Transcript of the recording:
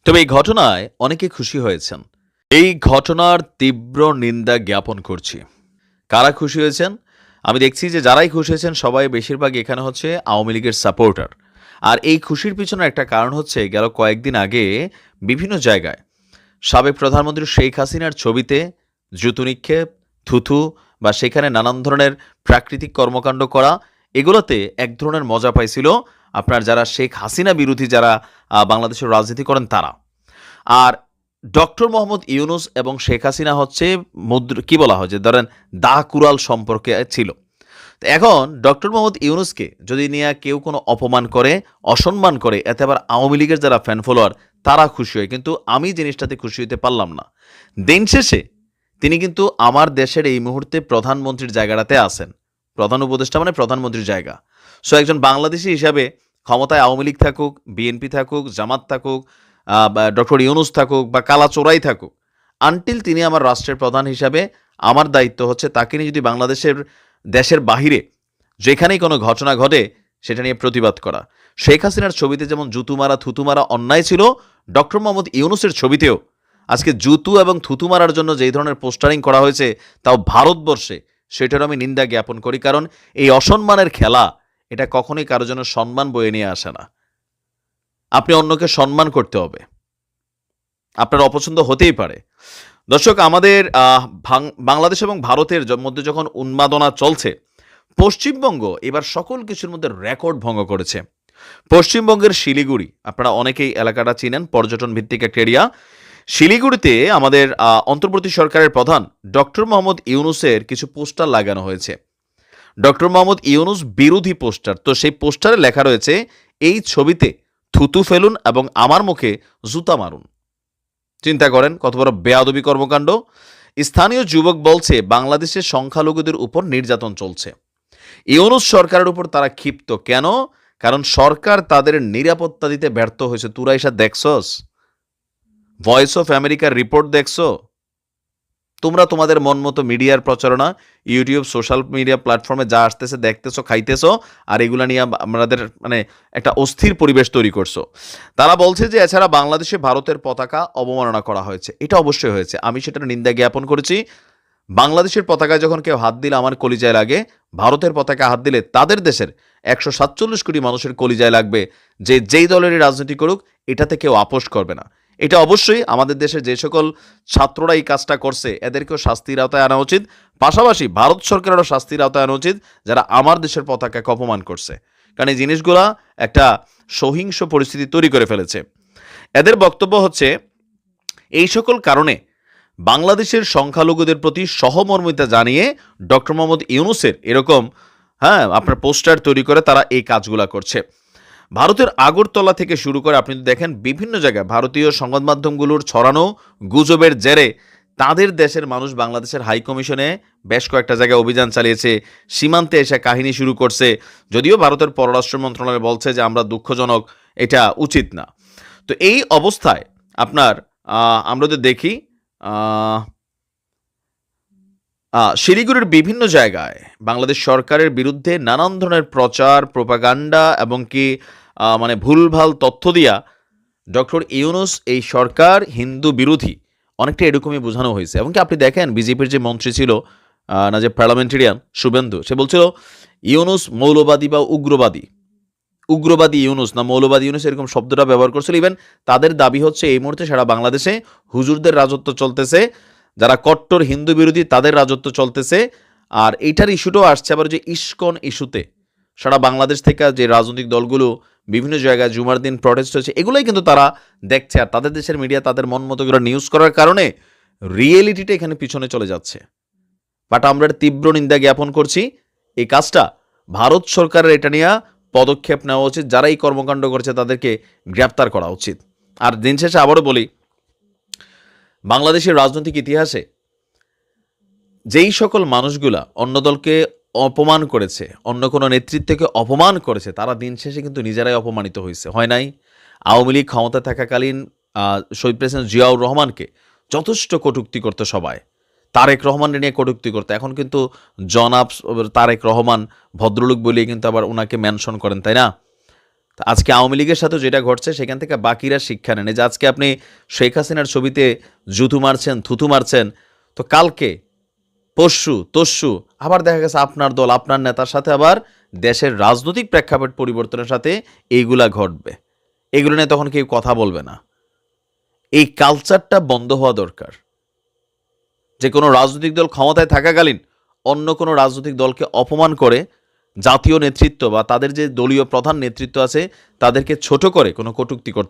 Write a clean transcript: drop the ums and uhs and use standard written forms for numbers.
তবে এই ঘটনায় অনেকে খুশি হয়েছেন। এই ঘটনার তীব্র নিন্দা জ্ঞাপন করছি। কারা খুশি হয়েছেন? আমি দেখছি যে যারাই খুশি হয়েছেন সবাই বেশিরভাগ এখানে হচ্ছে আওয়ামী লীগের সাপোর্টার। আর এই খুশির পিছনে একটা কারণ হচ্ছে গেল কয়েকদিন আগে বিভিন্ন জায়গায় সাবেক প্রধানমন্ত্রী শেখ হাসিনার ছবিতে জুতো নিক্ষেপ, থুথু বা সেখানে নানান ধরনের প্রাকৃতিক কর্মকাণ্ড করা, এগুলোতে এক ধরনের মজা পাইছিল আপনার যারা শেখ হাসিনা বিরোধী যারা বাংলাদেশের রাজনীতি করেন তারা। আর ডক্টর মোহাম্মদ ইউনুস এবং শেখ হাসিনা হচ্ছে কি বলা হয় যে ধরেন দা কুরাল সম্পর্কে ছিল। তো এখন ডক্টর মোহাম্মদ ইউনুসকে যদি নিয়ে কেউ কোনো অপমান করে, অসম্মান করে, এতে আবার আওয়ামী লীগের যারা ফ্যান ফলোয়ার তারা খুশি হয়, কিন্তু আমি জিনিসটাতে খুশি হতে পারলাম না। দিন শেষে তিনি কিন্তু আমার দেশের এই মুহূর্তে প্রধানমন্ত্রীর জায়গাটাতে আছেন। প্রধান উপদেষ্টা মানে প্রধানমন্ত্রীর জায়গা। সো একজন বাংলাদেশি হিসাবে ক্ষমতায় আওয়ামী লীগ থাকুক, বিএনপি থাকুক, জামাত থাকুক, বা ডক্টর ইউনুস থাকুক বা কালাচোরাই থাকুক, আনটিল তিনি আমার রাষ্ট্রের প্রধান হিসাবে আমার দায়িত্ব হচ্ছে তাকে নিয়ে যদি দেশের বাহিরে যেখানেই কোনো ঘটনা ঘটে সেটা নিয়ে প্রতিবাদ করা। শেখ হাসিনার ছবিতে যেমন জুতুমারা থুতুমারা অন্যায় ছিল, ডক্টর মোহাম্মদ ইউনুসের ছবিতেও আজকে জুতু এবং থুতু মারার জন্য যেই ধরনের পোস্টারিং করা হয়েছে তাও ভারতবর্ষে, সেটারও আমি নিন্দা জ্ঞাপন করি। কারণ এই অসম্মানের খেলা এটা কখনোই কারো জন্য সম্মান বয়ে নিয়ে আসে না। আপনি অন্যকে সম্মান করতে হবে, আপনার অপছন্দ হতেই পারে। দর্শক, আমাদের বাংলাদেশ এবং ভারতের মধ্যে যখন উন্মাদনা চলছে, পশ্চিমবঙ্গ এবার সকল কিছুর মধ্যে রেকর্ড ভঙ্গ করেছে। পশ্চিমবঙ্গের শিলিগুড়ি, আপনারা অনেকেই এলাকাটা চিনেন, পর্যটন ভিত্তিক একটা এরিয়া। শিলিগুড়িতে আমাদের অন্তর্বর্তী সরকারের প্রধান ডক্টর মোহাম্মদ ইউনুসের কিছু পোস্টার লাগানো হয়েছে, ডক্টর মোহাম্মদ ইউনুস বিরোধী পোস্টার। তো সেই পোস্টারে লেখা রয়েছে, এই ছবিতে থুতু ফেলুন এবং আমার মুখে জুতা মারুন। চিন্তা করেন কত বড় বেয়াদবি কর্মকাণ্ড। স্থানীয় যুবক বলছে বাংলাদেশের সংখ্যালঘুদের উপর নির্যাতন চলছে। ইউনুস সরকারের উপর তারা ক্ষিপ্ত কেন? কারণ সরকার তাদের নিরাপত্তা দিতে ব্যর্থ হয়েছে। তুরা এসা দেখছস? ভয়েস অফ আমেরিকার রিপোর্ট দেখছো? তোমরা তোমাদের মন মতো মিডিয়ার প্রচারণা ইউটিউব সোশ্যাল মিডিয়া প্ল্যাটফর্মে যা আসতেছে দেখতেছো, খাইতেছো, আর এগুলা নিয়ে আমাদের একটা অস্থির পরিবেশ তৈরি করছো। তারা বলছে যে এছাড়া বাংলাদেশে ভারতের পতাকা অবমাননা করা হয়েছে। এটা অবশ্যই হয়েছে, আমি সেটার নিন্দা জ্ঞাপন করেছি। বাংলাদেশের পতাকায় যখন কেউ হাত দিলে আমার কলিজায় লাগে, ভারতের পতাকা হাত দিলে তাদের দেশের 147 কোটি মানুষের কলিজায় লাগবে যে যেই দলেরই রাজনীতি করুক এটাতে কেউ আপোষ করবে না। এটা অবশ্যই আমাদের দেশের যে সকল ছাত্ররা এই কাজটা করছে এদেরকেও শাস্তির আওতায় আনা উচিত, পাশাপাশি ভারত সরকারেরও শাস্তির আওতায় আনা উচিত যারা আমার দেশের পতাকাকে অপমান করছে। কারণ এই জিনিসগুলা একটা সহিংস পরিস্থিতি তৈরি করে ফেলেছে। এদের বক্তব্য হচ্ছে এই সকল কারণে বাংলাদেশের সংখ্যালঘুদের প্রতি সহমর্মিতা জানিয়ে ডক্টর মোহাম্মদ ইউনুসের এরকম আপনার পোস্টার তৈরি করে তারা এই কাজগুলা করছে। ভারতের আগরতলা থেকে শুরু করে আপনি দেখেন বিভিন্ন জায়গায় ভারতীয় সংবাদ মাধ্যমগুলোর ছড়ানো গুজবের জেরে তাদের দেশের মানুষ বাংলাদেশের হাই কমিশনে বেশ কয়েকটা জায়গায় অভিযান চালিয়েছে, সীমান্তে এসে কাহিনী শুরু করছে। যদিও ভারতের পররাষ্ট্র মন্ত্রণালয় বলছে যে আমরা দুঃখজনক, এটা উচিত না। তো এই অবস্থায় আপনার আমরা যদি দেখি শিলিগুড়ির বিভিন্ন জায়গায় বাংলাদেশ সরকারের বিরুদ্ধে নানান ধরনের প্রচার, প্রোপাগান্ডা এবং কি ভুলভাল তথ্য দিয়া ডক্টর ইউনুস এই সরকার হিন্দু বিরোধী অনেকটা এরকমই বোঝানো হয়েছে। এবং কি আপনি দেখেন বিজেপির যে মন্ত্রী ছিল না, যে পার্লামেন্টেরিয়ান শুভেন্দু, সে বলছিল ইউনুস মৌলবাদী বা উগ্রবাদী ইউনুস না মৌলবাদী ইউনুস, এরকম শব্দটা ব্যবহার করছিল। ইভেন তাদের দাবি হচ্ছে এই মুহূর্তে সারা বাংলাদেশে হুজুরদের রাজত্ব চলতেছে, যারা কট্টর হিন্দু বিরোধী তাদের রাজত্ব চলতেছে। আর এইটার ইস্যুটাও আসছে আবার যে ইস্কন ইস্যুতে সারা বাংলাদেশ থেকে যে রাজনৈতিক দলগুলো বিভিন্ন জায়গায় জুমার দিন প্রটেস্ট হচ্ছে, এগুলোই কিন্তু তারা দেখছে। আর তাদের দেশের মিডিয়া তাদের মন মতো করে নিউজ করার কারণে রিয়েলিটিটা এখানে পিছনে চলে যাচ্ছে। বাট আমরা তীব্র নিন্দা জ্ঞাপন করছি। এই কাজটা ভারত সরকারের এটা নিয়ে পদক্ষেপ নেওয়া উচিত, যারা এই কর্মকাণ্ড করছে তাদেরকে গ্রেপ্তার করা উচিত। আর দিন শেষে আবারও বলি, বাংলাদেশের রাজনৈতিক ইতিহাসে যেই সকল মানুষগুলা অন্য দলকে অপমান করেছে, অন্য কোনো নেতৃত্বকে অপমান করেছে, তারা দিন শেষে কিন্তু নিজেরাই অপমানিত হয়েছে, হয় নাই? আওয়ামী লীগ ক্ষমতা থাকাকালীন শহীদ প্রেসিডেন্ট জিয়াউর রহমানকে যথেষ্ট কটূক্তি করতে সবাই, তারেক রহমানের নিয়ে কটূক্তি করতে। এখন কিন্তু জনাব তারেক রহমান ভদ্রলোক বলিয়ে কিন্তু আবার ওনাকে মেনশন করেন, তাই না? আজকে আওয়ামী লীগের সাথে যেটা ঘটছে সেখান থেকে বাকিরা শিক্ষা নেন। এই যে আজকে আপনি শেখ হাসিনার ছবিতে জুতু মারছেন, থুতু মারছেন, তো কালকে পরশু তরশু আবার দেখা গেছে আপনার দল আপনার নেতার সাথে আবার দেশের রাজনৈতিক প্রেক্ষাপট পরিবর্তনের সাথে এইগুলা ঘটবে। এগুলো নিয়ে তখন কেউ কথা বলবে না। এই কালচারটা বন্ধ হওয়া দরকার। যে কোনো রাজনৈতিক দল ক্ষমতায় থাকাকালীন অন্য কোনো রাজনৈতিক দলকে অপমান করে জাতীয় নেতৃত্ব বা তাদের যে দলীয় প্রধান নেতৃত্ব আছে তাদেরকে ছোট করে কোনো কটূক্তি করতে